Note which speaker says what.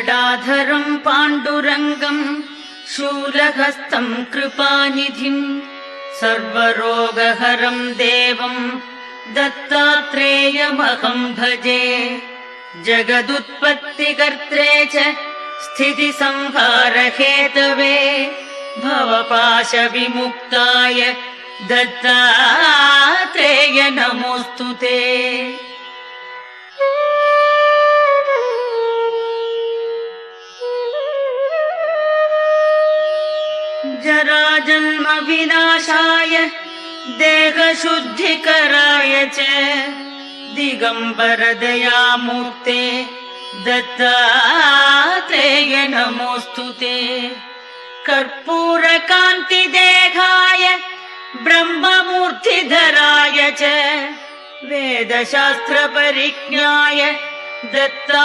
Speaker 1: गदाधरम् पाण्डुरङ्गम् शूलहस्तम् कृपानिधिम् सर्वरोगहरम् देवम् दत्तात्रेयमहम् भजे। जगदुत्पत्तिकर्त्रे च स्थितिसंहारहेतवे भवपाशविमुक्ताय दत्तात्रेय नमोऽस्तु ते। जराजन्म विनाशाय देहशुद्धिकराय च दिगम्बर दयामूर्ते दत्तात्रेय नमोऽस्तु ते। कर्पूरकान्तिदेहाय ब्रह्ममूर्तिधराय च वेदशास्त्रपरिज्ञाय दत्ता